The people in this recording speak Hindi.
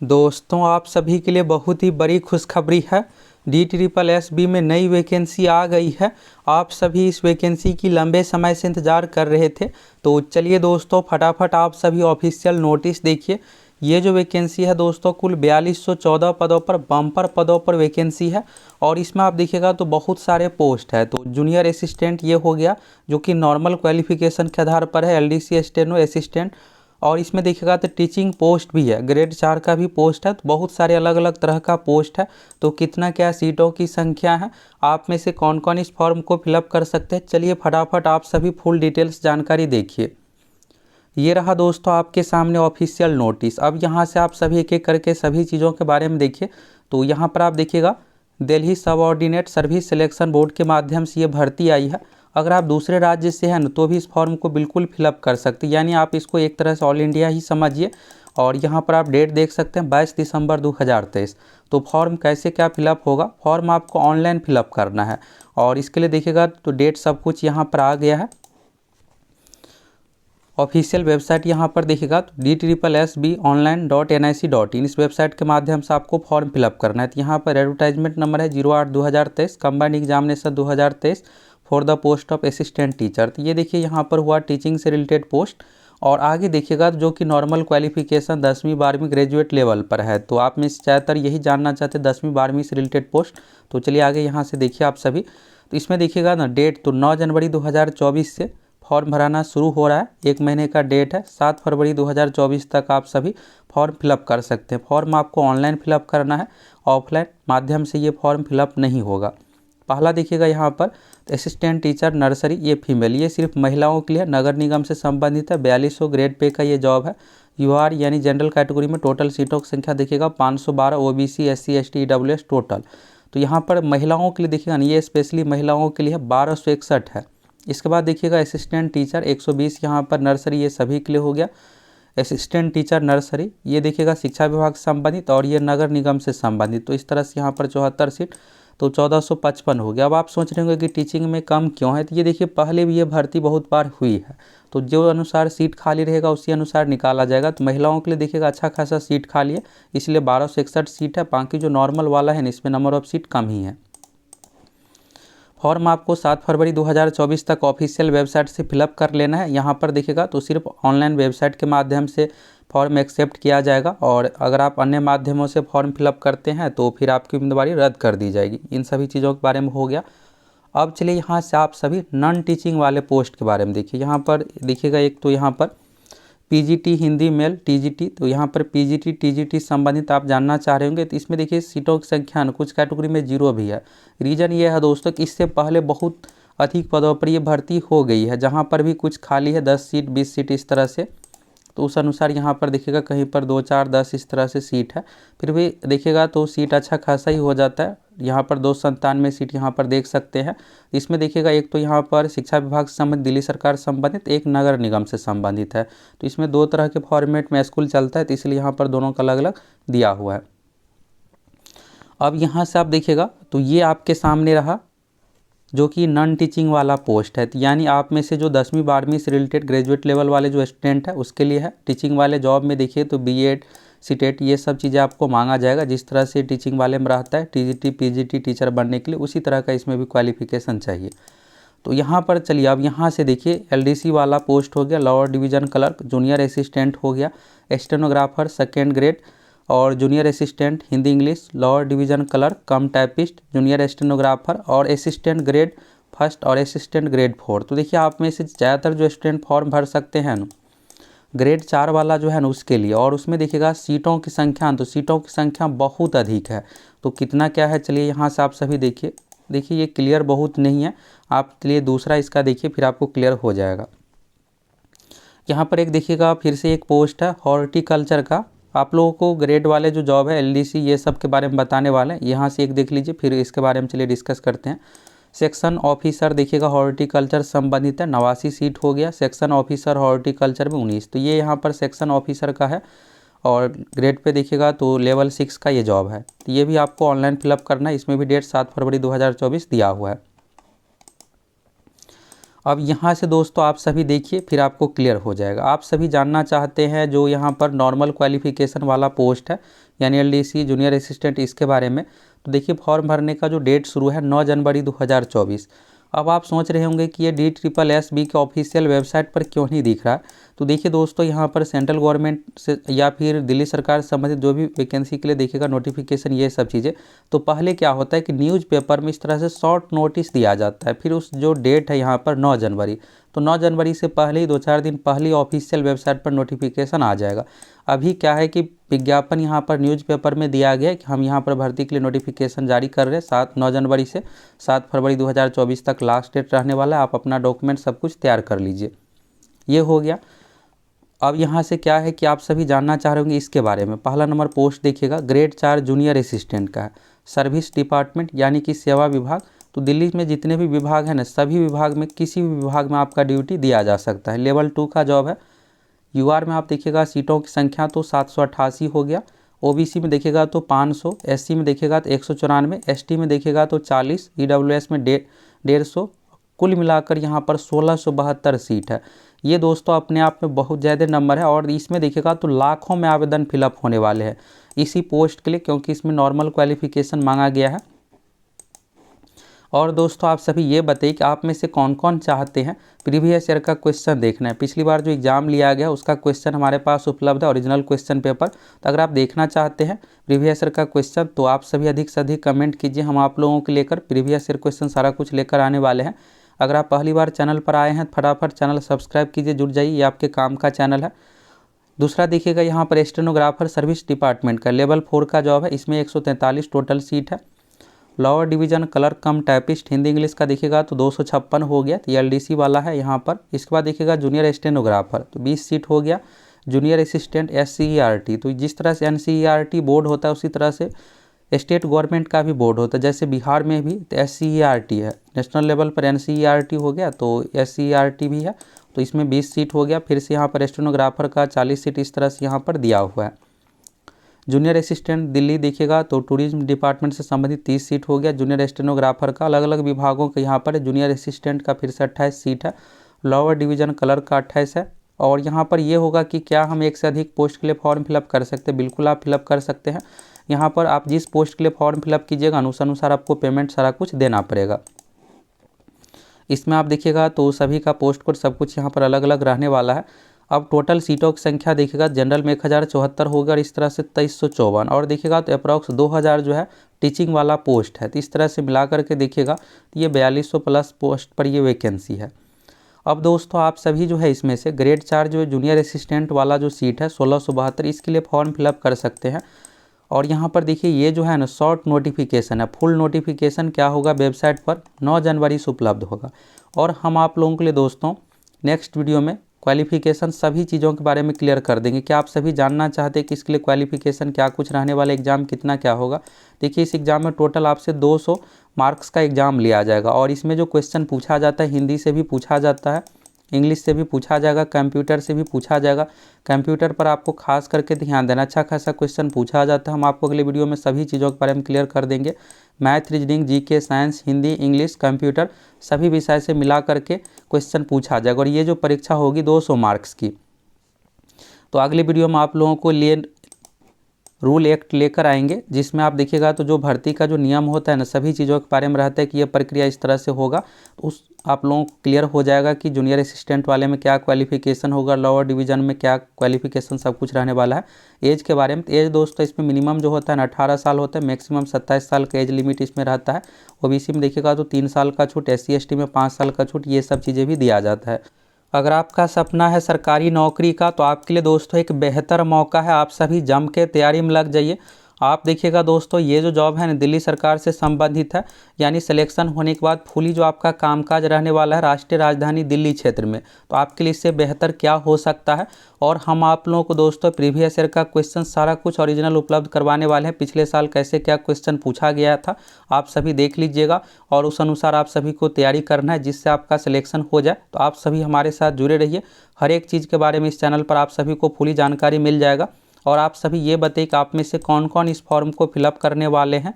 दोस्तों, आप सभी के लिए बहुत ही बड़ी खुशखबरी है। DSSB में नई वैकेंसी आ गई है। आप सभी इस वैकेंसी की लंबे समय से इंतज़ार कर रहे थे। तो चलिए दोस्तों, फटाफट आप सभी ऑफिशियल नोटिस देखिए। ये जो वैकेंसी है दोस्तों, कुल 4214 पदों पर, बम्पर पदों पर वैकेंसी है। और इसमें आप देखिएगा तो बहुत सारे पोस्ट है। तो जूनियर असिस्टेंट ये हो गया, जो कि नॉर्मल क्वालिफिकेशन के आधार पर है। LDC steno assistant. और इसमें देखिएगा तो टीचिंग पोस्ट भी है, ग्रेड 4 का भी पोस्ट है। तो बहुत सारे अलग अलग तरह का पोस्ट है। तो कितना क्या सीटों की संख्या है, आप में से कौन कौन इस फॉर्म को फिलअप कर सकते हैं, चलिए फटाफट आप सभी फुल डिटेल्स जानकारी देखिए। ये रहा दोस्तों आपके सामने ऑफिशियल नोटिस। अब यहाँ से आप सभी एक एक करके सभी चीज़ों के बारे में देखिए। तो यहाँ पर आप देखिएगा, Delhi subordinate service selection board के माध्यम से ये भर्ती आई है। अगर आप दूसरे राज्य से हैं तो भी इस फॉर्म को बिल्कुल फिलअप कर सकते हैं, यानी आप इसको एक तरह से ऑल इंडिया ही समझिए। और यहाँ पर आप डेट देख सकते हैं 22 दिसंबर 2023। तो फॉर्म कैसे क्या फिलअप होगा, फॉर्म आपको ऑनलाइन फिलअप करना है। और इसके लिए देखिएगा तो डेट सब कुछ यहाँ पर आ गया है। ऑफिशियल वेबसाइट यहाँ पर देखिएगा तो DSSBonline.nic.in, इस वेबसाइट के माध्यम से आपको फॉर्म फिलअप करना है। तो यहाँ पर एडवर्टाइजमेंट नंबर है 08/2023, combined examination 2023 for the post of assistant teacher. तो ये देखिए यहाँ पर हुआ टीचिंग से रिलेटेड पोस्ट। और आगे देखिएगा जो कि नॉर्मल क्वालिफिकेशन 10वीं 12वीं ग्रेजुएट लेवल पर है। तो आप में से ज़्यादातर यही जानना चाहते हैं 10वीं 12वीं से रिलेटेड पोस्ट। तो चलिए आगे यहाँ से देखिए आप सभी। तो इसमें देखिएगा ना डेट, तो 9 जनवरी 2024 से फॉर्म भराना शुरू हो रहा है। 1 महीने का डेट है। 7 फरवरी 2024 तक आप सभी फॉर्म फिलअप कर सकते हैं। फॉर्म आपको ऑनलाइन फिलअप करना है, ऑफलाइन माध्यम से ये फॉर्म फिलअप नहीं होगा। पहला देखिएगा यहाँ पर असिस्टेंट टीचर नर्सरी, ये फीमेल, ये सिर्फ महिलाओं के लिए नगर निगम से संबंधित है। 4200 ग्रेड पे का ये जॉब है। UR यानी जनरल कैटेगरी में टोटल सीटों की संख्या देखिएगा 512, OBC SC ST EWS total. तो यहाँ पर महिलाओं के लिए देखिएगा, ये स्पेशली महिलाओं के लिए 1261 है। इसके बाद देखिएगा असिस्टेंट टीचर 120 यहाँ पर नर्सरी, ये सभी के लिए हो गया। असिस्टेंट टीचर नर्सरी ये देखिएगा शिक्षा विभाग से संबंधित और ये नगर निगम से संबंधित। तो इस तरह से यहाँ पर 74 सीट, तो 1455 हो गया। अब आप सोच रहे होंगे कि टीचिंग में कम क्यों है, तो ये देखिए पहले भी ये भर्ती बहुत बार हुई है। तो जो अनुसार सीट खाली रहेगा उसी अनुसार निकाला जाएगा। तो महिलाओं के लिए देखिएगा अच्छा खासा सीट खाली है, इसलिए 1261 सीट है। बाकी जो नॉर्मल वाला है इसमें नंबर ऑफ सीट कम ही है। फॉर्म आपको 7 फरवरी 2024 तक ऑफिशियल वेबसाइट से फिलअप कर लेना है। यहाँ पर देखिएगा तो सिर्फ ऑनलाइन वेबसाइट के माध्यम से फॉर्म एक्सेप्ट किया जाएगा। और अगर आप अन्य माध्यमों से फॉर्म फिलअप करते हैं तो फिर आपकी उम्मीदवारी रद्द कर दी जाएगी। इन सभी चीज़ों के बारे में हो गया। अब चलिए यहाँ से आप सभी नॉन टीचिंग वाले पोस्ट के बारे में देखिए। यहाँ पर देखिएगा एक तो यहाँ पर PGT हिंदी मेल TGT, तो यहाँ पर PGT TGT संबंधित आप जानना चाह रहे होंगे। तो इसमें देखिए सीटों की संख्या कुछ कैटेगरी में 0 भी है। रीज़न ये है दोस्तों कि इससे पहले बहुत अधिक पदों पर ये भर्ती हो गई है, जहाँ पर भी कुछ खाली है 10 सीट 20 सीट इस तरह से। तो उस अनुसार यहाँ पर देखिएगा कहीं पर 2 4 10 इस तरह से सीट है। फिर भी देखिएगा तो सीट अच्छा खासा ही हो जाता है। यहाँ पर 297 सीट यहाँ पर देख सकते हैं। इसमें देखिएगा एक तो यहाँ पर शिक्षा विभाग से संबंधित, दिल्ली सरकार से संबंधित, एक नगर निगम से संबंधित है। तो इसमें 2 तरह के फॉर्मेट में स्कूल चलता है, तो इसलिए यहाँ पर दोनों का अलग अलग दिया हुआ है। अब यहाँ से आप देखिएगा तो ये आपके सामने रहा जो कि नॉन टीचिंग वाला पोस्ट है। यानी आप में से जो 10वीं 12वीं से रिलेटेड ग्रेजुएट लेवल वाले जो स्टूडेंट है उसके लिए है। टीचिंग वाले जॉब में देखिए तो BEd CTET ये सब चीज़ें आपको मांगा जाएगा। जिस तरह से टीचिंग वाले में रहता है TGT PGT टीचर बनने के लिए, उसी तरह का इसमें भी क्वालिफिकेशन चाहिए। तो यहाँ पर चलिए अब यहाँ से देखिए LDC वाला पोस्ट हो गया, lower division clerk, junior assistant हो गया, स्टेनोग्राफर 2nd ग्रेड और junior assistant Hindi English, lower division clerk कम टाइपिस्ट, जूनियर स्टेनोग्राफर और असिस्टेंट ग्रेड 1 और असिस्टेंट ग्रेड 4। तो देखिए आप में से ज़्यादातर जो स्टूडेंट फॉर्म भर सकते हैं ग्रेड 4 वाला जो है उसके लिए। और उसमें देखिएगा सीटों की संख्या, तो सीटों की संख्या बहुत अधिक है। तो कितना क्या है चलिए यहाँ से आप सभी देखिए। देखिए ये क्लियर बहुत नहीं है, आप चलिए दूसरा इसका देखिए फिर आपको क्लियर हो जाएगा। यहाँ पर एक देखिएगा फिर से एक पोस्ट है हॉर्टिकल्चर का। आप लोगों को ग्रेड वाले जो जॉब है LDC ये सब के बारे में बताने वाले हैं। यहाँ से एक देख लीजिए, फिर इसके बारे में चलिए डिस्कस करते हैं। सेक्शन ऑफिसर देखिएगा हॉर्टिकल्चर संबंधित है, 89 सीट हो गया। सेक्शन ऑफिसर हॉर्टिकल्चर में 19, तो ये यहाँ पर सेक्शन ऑफिसर का है। और ग्रेड पे देखिएगा तो लेवल 6 का ये जॉब है। तो ये भी आपको ऑनलाइन फिलअप करना है। इसमें भी डेट 7 फरवरी 2024 दिया हुआ है। अब यहाँ से दोस्तों आप सभी देखिए, फिर आपको क्लियर हो जाएगा। आप सभी जानना चाहते हैं जो यहाँ पर नॉर्मल क्वालिफिकेशन वाला पोस्ट है यानी एलडीसी जूनियर असिस्टेंट, इसके बारे में तो देखिए फॉर्म भरने का जो डेट शुरू है 9 जनवरी 2024। अब आप सोच रहे होंगे कि ये DSSB के ऑफिशियल वेबसाइट पर क्यों नहीं दिख रहा है। तो देखिए दोस्तों, यहाँ पर सेंट्रल गवर्नमेंट से या फिर दिल्ली सरकार से संबंधित जो भी वैकेंसी के लिए देखिएगा नोटिफिकेशन, ये सब चीज़ें, तो पहले क्या होता है कि न्यूज़पेपर में इस तरह से शॉर्ट नोटिस दिया जाता है, फिर उस जो डेट है यहाँ पर 9 जनवरी, तो 9 जनवरी से पहले ही 2-4 दिन पहले ऑफिशियल वेबसाइट पर नोटिफिकेशन आ जाएगा। अभी क्या है कि विज्ञापन यहाँ पर न्यूज़पेपर में दिया गया है कि हम यहाँ पर भर्ती के लिए नोटिफिकेशन जारी कर रहे हैं 9 जनवरी से 7 फरवरी 2024 तक लास्ट डेट रहने वाला है। आप अपना डॉक्यूमेंट सब कुछ तैयार कर लीजिए। ये हो गया। अब यहाँ से क्या है कि आप सभी जानना चाह रहे होंगे इसके बारे में। पहला नंबर पोस्ट देखिएगा ग्रेड 4 जूनियर असिस्टेंट का है, सर्विस डिपार्टमेंट यानी कि सेवा विभाग। तो दिल्ली में जितने भी विभाग हैं ना, सभी विभाग में किसी भी विभाग में आपका ड्यूटी दिया जा सकता है। लेवल 2 का जॉब है। यूआर में आप देखिएगा सीटों की संख्या तो 788 हो गया, ओबीसी में देखिएगा तो 500, एससी में देखिएगा तो 194, एसटी में देखिएगा तो 40, ईडब्ल्यूएस में 150, कुल मिलाकर यहाँ पर 1672 सीट है। ये दोस्तों अपने आप में बहुत ज़्यादा नंबर है और इसमें देखिएगा तो लाखों में आवेदन फिलअप होने वाले हैं इसी पोस्ट के लिए, क्योंकि इसमें नॉर्मल क्वालिफिकेशन मांगा गया है। और दोस्तों आप सभी ये बताइए कि आप में से कौन कौन चाहते हैं प्रीवियस ईयर का क्वेश्चन देखना है। पिछली बार जो एग्ज़ाम लिया गया उसका क्वेश्चन हमारे पास उपलब्ध है, ओरिजिनल क्वेश्चन पेपर। तो अगर आप देखना चाहते हैं प्रीवियस ईयर का क्वेश्चन तो आप सभी अधिक से अधिक कमेंट कीजिए। हम आप लोगों के लेकर प्रीवियस ईयर क्वेश्चन सारा कुछ लेकर आने वाले हैं। अगर आप पहली बार चैनल पर आए हैं फटाफट चैनल सब्सक्राइब कीजिए, जुड़ जाइए, ये आपके काम का चैनल है। दूसरा देखिएगा यहाँ पर स्टेनोग्राफर सर्विस डिपार्टमेंट का लेवल 4 का जॉब है। इसमें 143 टोटल सीट है। लोअर डिवीजन क्लर्क कम टाइपिस्ट हिंदी इंग्लिश का देखिएगा तो 256 हो गया, तो ये एलडीसी वाला है यहाँ पर। इसके बाद देखिएगा जूनियर स्टेनोग्राफर तो 20 सीट हो गया। जूनियर असिस्टेंट SCERT, तो जिस तरह से NCERT बोर्ड होता है उसी तरह से स्टेट गवर्नमेंट का भी बोर्ड होता है। जैसे बिहार में भी तो SCERT है, नेशनल लेवल पर NCERT हो गया तो SCERT भी है, तो इसमें 20 सीट हो गया। फिर से यहाँ पर स्टेनोग्राफर का 40 सीट इस तरह से यहाँ पर दिया हुआ है। जूनियर असिस्टेंट दिल्ली देखिएगा तो टूरिज्म डिपार्टमेंट से संबंधित 30 सीट हो गया। जूनियर स्टेनोग्राफर का अलग अलग विभागों के यहाँ पर जूनियर असिस्टेंट का फिर से 28 सीट है। लोअर डिवीजन क्लर्क का 28 है। और यहाँ पर ये होगा कि क्या हम एक से अधिक पोस्ट के लिए फॉर्म फिलअप कर सकते हैं? बिल्कुल आप फिलअप कर सकते हैं। यहाँ पर आप जिस पोस्ट के लिए फॉर्म फिलअप कीजिएगा अनुसार आपको पेमेंट सारा कुछ देना पड़ेगा। इसमें आप देखिएगा तो सभी का पोस्ट कोड सब कुछ यहाँ पर अलग अलग रहने वाला है। अब टोटल सीटों की संख्या देखिएगा जनरल में 1074 होगा और इस तरह से 2354, और देखिएगा तो अप्रॉक्स 2000 जो है टीचिंग वाला पोस्ट है। तो इस तरह से मिला करके देखिएगा तो ये 4200 प्लस पोस्ट पर ये वैकेंसी है। अब दोस्तों आप सभी जो है इसमें से ग्रेड 4 जो जूनियर असिस्टेंट वाला जो सीट है 1672, इसके लिए फॉर्म फिलअप कर सकते हैं। और यहाँ पर देखिए ये जो है ना शॉर्ट नोटिफिकेशन है, फुल नोटिफिकेशन क्या होगा वेबसाइट पर 9 जनवरी से उपलब्ध होगा। और हम आप लोगों के लिए दोस्तों नेक्स्ट वीडियो में क्वालिफिकेशन सभी चीज़ों के बारे में क्लियर कर देंगे। क्या आप सभी जानना चाहते हैं कि इसके लिए क्वालिफिकेशन क्या कुछ रहने वाला, एग्ज़ाम कितना क्या होगा? देखिए इस एग्ज़ाम में टोटल आपसे 200 मार्क्स का एग्ज़ाम लिया जाएगा और इसमें जो क्वेश्चन पूछा जाता है हिंदी से भी पूछा जाता है, इंग्लिश से भी पूछा जाएगा, कंप्यूटर से भी पूछा जाएगा। कंप्यूटर पर आपको खास करके ध्यान देना, अच्छा खासा क्वेश्चन पूछा जाता है। हम आपको अगले वीडियो में सभी चीज़ों के बारे में क्लियर कर देंगे। Math, reasoning, GK, science, Hindi, English, computer सभी विषय से मिला करके क्वेश्चन पूछा जाएगा और ये जो परीक्षा होगी 200 मार्क्स की। तो अगले वीडियो में आप लोगों को लिए रूल एक्ट लेकर आएंगे जिसमें आप देखिएगा तो जो भर्ती का जो नियम होता है ना सभी चीज़ों के बारे में रहता है कि ये प्रक्रिया इस तरह से होगा। तो उस आप लोगों को क्लियर हो जाएगा कि जूनियर असिस्टेंट वाले में क्या क्वालिफिकेशन होगा, लोअर डिवीजन में क्या क्वालिफिकेशन सब कुछ रहने वाला है। एज के बारे में, एज दोस्तों इसमें मिनिमम जो होता है ना 18 साल होता है, मैक्सिमम 27 साल का एज लिमिट इसमें रहता है। ओबीसी में देखिएगा तो 3 साल का छूट, SC ST में 5 साल का छूट, ये सब चीज़ें भी दिया जाता है। अगर आपका सपना है सरकारी नौकरी का तो आपके लिए दोस्तों एक बेहतर मौका है, आप सभी जम के तैयारी में लग जाइए। आप देखिएगा दोस्तों ये जो जॉब है ना दिल्ली सरकार से संबंधित है, यानी सिलेक्शन होने के बाद फुली जो आपका कामकाज रहने वाला है राष्ट्रीय राजधानी दिल्ली क्षेत्र में, तो आपके लिए इससे बेहतर क्या हो सकता है। और हम आप लोगों को दोस्तों प्रीवियस ईयर का क्वेश्चन सारा कुछ ओरिजिनल उपलब्ध करवाने वाले हैं। पिछले साल कैसे क्या क्वेश्चन पूछा गया था आप सभी देख लीजिएगा और उस अनुसार आप सभी को तैयारी करना है जिससे आपका सिलेक्शन हो जाए। तो आप सभी हमारे साथ जुड़े रहिए, हर एक चीज़ के बारे में इस चैनल पर आप सभी को पूरी जानकारी मिल जाएगा। और आप सभी ये बताइए कि आप में से कौन कौन इस फॉर्म को फिलअप करने वाले हैं।